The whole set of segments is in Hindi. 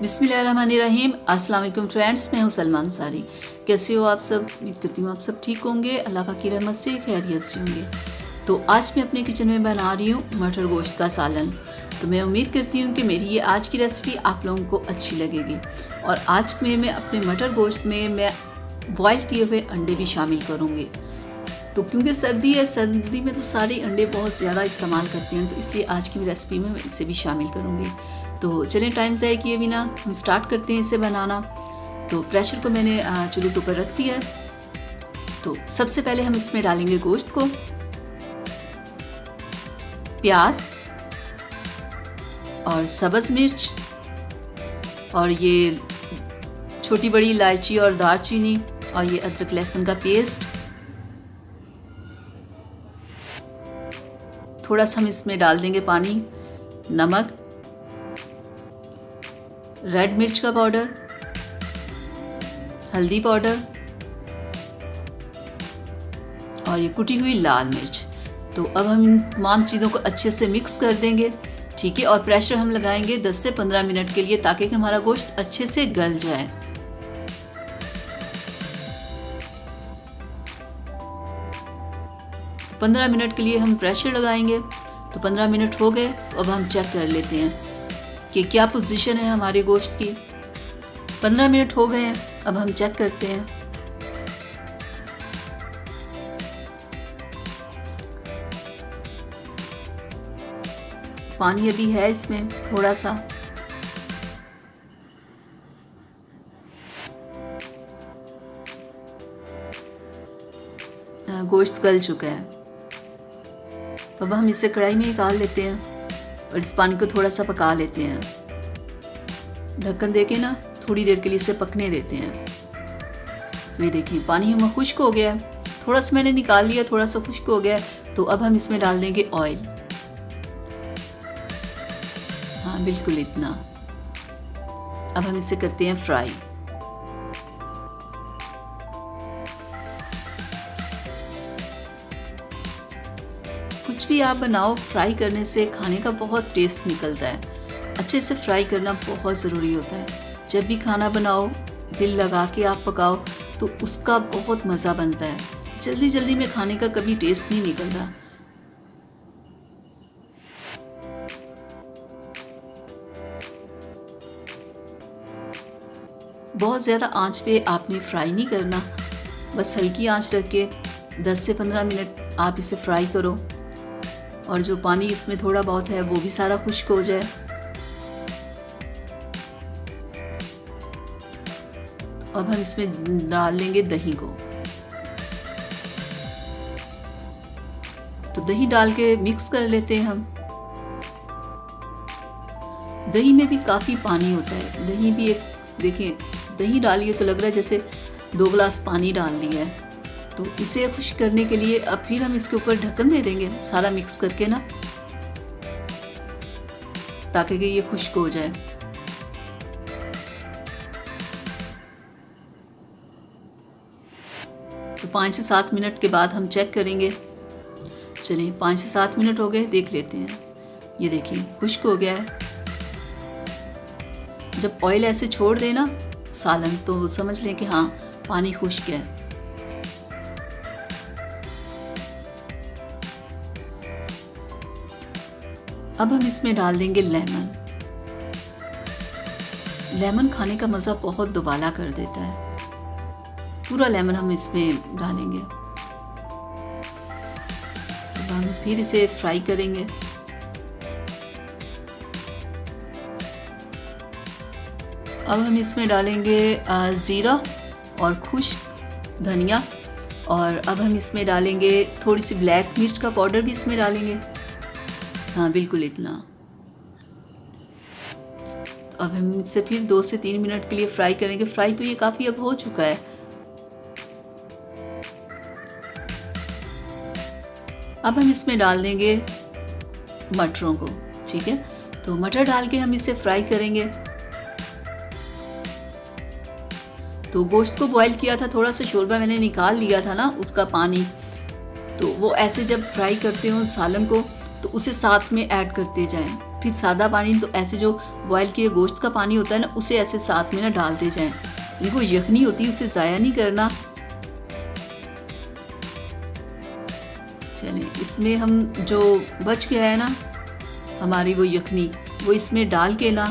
बिस्मिल्लाहिर्रहमानिर्रहीम। अस्सलाम वालेकुम फ्रेंड्स, मैं हूं सलमा अंसारी। कैसे हो आप सब? उम्मीद करती हूँ आप सब ठीक होंगे, अल्लाह पाक की रहमत से खैरियत से होंगे। तो आज मैं अपने किचन में बना रही हूँ मटर गोश्त का सालन। तो मैं उम्मीद करती हूँ कि मेरी ये आज की रेसिपी आप लोगों को अच्छी लगेगी। और आज में मैं अपने मटर गोश्त में मैं बॉयल किए हुए अंडे भी शामिल करूँगी। तो क्योंकि सर्दी है, सर्दी में तो सारे अंडे बहुत ज़्यादा इस्तेमाल करते हैं, तो इसलिए आज की रेसिपी में मैं इसे भी शामिल करूँगी। तो चलें टाइम ज़ाया किए बिना हम स्टार्ट करते हैं इसे बनाना। तो प्रेशर को मैंने चूल्हे के ऊपर रख दिया है। तो सबसे पहले हम इसमें डालेंगे गोश्त को, प्याज और सब्ज़ मिर्च और ये छोटी बड़ी इलायची और दालचीनी और ये अदरक लहसुन का पेस्ट। थोड़ा सा हम इसमें डाल देंगे पानी, नमक, रेड मिर्च का पाउडर, हल्दी पाउडर और ये कुटी हुई लाल मिर्च। तो अब हम इन तमाम चीज़ों को अच्छे से मिक्स कर देंगे, ठीक है। और प्रेशर हम लगाएंगे 10 से 15 मिनट के लिए, ताकि हमारा गोश्त अच्छे से गल जाए। तो 15 मिनट के लिए हम प्रेशर लगाएंगे। तो 15 मिनट हो गए। तो अब हम चेक कर लेते हैं कि क्या पोजीशन है हमारे गोश्त की। 15 मिनट हो गए हैं, अब हम चेक करते हैं। पानी अभी है इसमें थोड़ा सा। गोश्त गल चुका है। तो अब हम इसे कढ़ाई में निकाल लेते हैं और इस पानी को थोड़ा सा पका लेते हैं। ढक्कन देके ना थोड़ी देर के लिए इसे पकने देते हैं। तो ये देखिए पानी हमारा खुश्क हो गया है। थोड़ा सा मैंने निकाल लिया, थोड़ा सा खुश्क हो गया है। तो अब हम इसमें डाल देंगे ऑयल। हाँ, बिल्कुल इतना। अब हम इसे करते हैं फ्राई। कुछ भी आप बनाओ, फ्राई करने से खाने का बहुत टेस्ट निकलता है। अच्छे से फ्राई करना बहुत ज़रूरी होता है। जब भी खाना बनाओ, दिल लगा के आप पकाओ तो उसका बहुत मज़ा बनता है। जल्दी जल्दी में खाने का कभी टेस्ट नहीं निकलता। बहुत ज़्यादा आंच पे आपने फ्राई नहीं करना, बस हल्की आंच रख के 10 से 15 मिनट आप इसे फ्राई करो। और जो पानी इसमें थोड़ा बहुत है वो भी सारा खुश्क हो जाए। अब हम इसमें डाल लेंगे दही को। तो दही डाल के मिक्स कर लेते हैं हम। दही में भी काफ़ी पानी होता है। दही भी एक, देखिए दही डालिए तो लग रहा है जैसे 2 गिलास पानी डाल दिया है। तो इसे खुश्क करने के लिए अब फिर हम इसके ऊपर ढक्कन दे देंगे, सारा मिक्स करके ना, ताकि ये खुश्क हो जाए। तो 5 से 7 मिनट के बाद हम चेक करेंगे। चलिए 5 से 7 मिनट हो गए, देख लेते हैं। ये देखिए खुश्क हो गया है। जब ऑयल ऐसे छोड़ देना सालन, तो समझ लें कि हाँ पानी खुश्क है। अब हम इसमें डाल देंगे लेमन। लेमन खाने का मज़ा बहुत दुबाला कर देता है। पूरा लेमन हम इसमें डालेंगे। अब हम फिर इसे फ्राई करेंगे। अब हम इसमें डालेंगे ज़ीरा और खुश्क धनिया। और अब हम इसमें डालेंगे थोड़ी सी ब्लैक मिर्च का पाउडर भी इसमें डालेंगे। हाँ, बिल्कुल इतना। अब हम इसे फिर 2 से 3 मिनट के लिए फ्राई करेंगे। फ्राई तो ये काफ़ी अब हो चुका है। अब हम इसमें डाल देंगे मटरों को, ठीक है। तो मटर डाल के हम इसे फ्राई करेंगे। तो गोश्त को बॉयल किया था, थोड़ा सा शोरबा मैंने निकाल लिया था ना उसका पानी। तो वो ऐसे जब फ्राई करते हो सालन को, तो उसे साथ में ऐड करते जाएं। फिर सादा पानी तो ऐसे जो बॉयल किए गोश्त का पानी होता है ना, उसे ऐसे साथ में ना डालते जाएं। देखो यखनी होती है, उसे ज़ाया नहीं करना। चलिए इसमें हम जो बच गया है ना हमारी वो यखनी, वो इसमें डाल के ना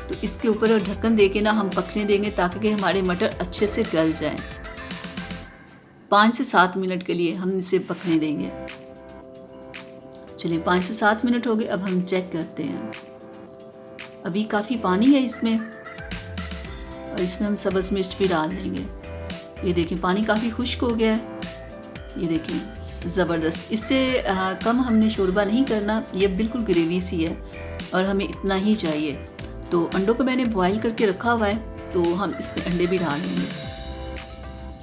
तो इसके ऊपर ढक्कन दे के ना हम पकने देंगे ताकि हमारे मटर अच्छे से गल जाएं। 5 से 7 मिनट के लिए हम इसे पकने देंगे। चलिए 5 से 7 मिनट हो गए, अब हम चेक करते हैं। अभी काफ़ी पानी है इसमें और इसमें हम सब्ज़ मिर्च भी डाल देंगे। ये देखें पानी काफ़ी खुश्क हो गया है, ये देखें ज़बरदस्त। इससे कम हमने शोरबा नहीं करना, ये बिल्कुल ग्रेवी सी है और हमें इतना ही चाहिए। तो अंडों को मैंने बॉईल करके रखा हुआ है, तो हम इसमें अंडे भी डाल देंगे।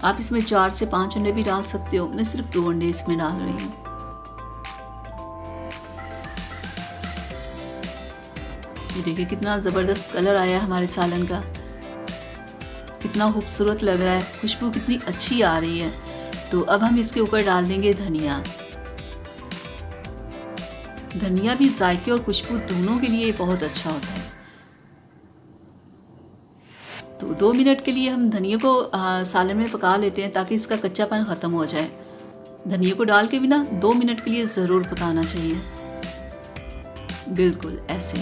आप इसमें 4 से 5 अंडे भी डाल सकते हो, मैं सिर्फ 2 अंडे इसमें डाल रही हूँ। ये देखिए कितना ज़बरदस्त कलर आया है हमारे सालन का, कितना खूबसूरत लग रहा है, खुशबू कितनी अच्छी आ रही है। तो अब हम इसके ऊपर डाल देंगे धनिया। धनिया भी जायके और खुशबू दोनों के लिए बहुत अच्छा होता है। तो 2 मिनट के लिए हम धनिया को सालन में पका लेते हैं ताकि इसका कच्चापन ख़त्म हो जाए। धनिया को डाल के भी ना 2 मिनट के लिए ज़रूर पकाना चाहिए, बिल्कुल ऐसे।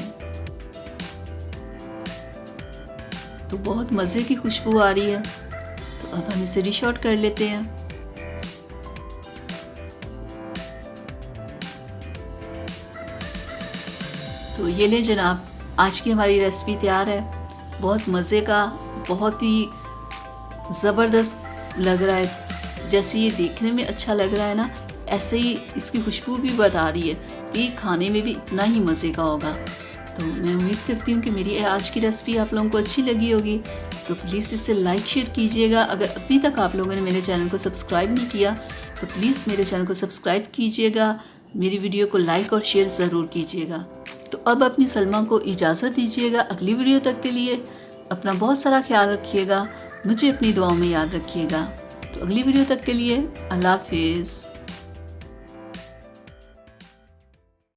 तो बहुत मज़े की खुशबू आ रही है। तो अब हम इसे डिश आउट कर लेते हैं। तो ये ले जनाब, आज की हमारी रेसिपी तैयार है। बहुत मज़े का, बहुत ही ज़बरदस्त लग रहा है। जैसे ये देखने में अच्छा लग रहा है ना, ऐसे ही इसकी खुशबू भी बता रही है कि खाने में भी इतना ही मज़े का होगा। तो मैं उम्मीद करती हूँ कि मेरी आज की रेसिपी आप लोगों को अच्छी लगी होगी। तो प्लीज़ इसे लाइक शेयर कीजिएगा। अगर अभी तक आप लोगों ने मेरे चैनल को सब्सक्राइब नहीं किया तो प्लीज़ मेरे चैनल को सब्सक्राइब कीजिएगा, मेरी वीडियो को लाइक और शेयर ज़रूर कीजिएगा। तो अब अपनी सलमा को इजाज़त दीजिएगा। अगली वीडियो तक के लिए अपना बहुत सारा ख्याल रखिएगा, मुझे अपनी दुआओं में याद रखिएगा। तो अगली वीडियो तक के लिए अल्लाह हाफिज़।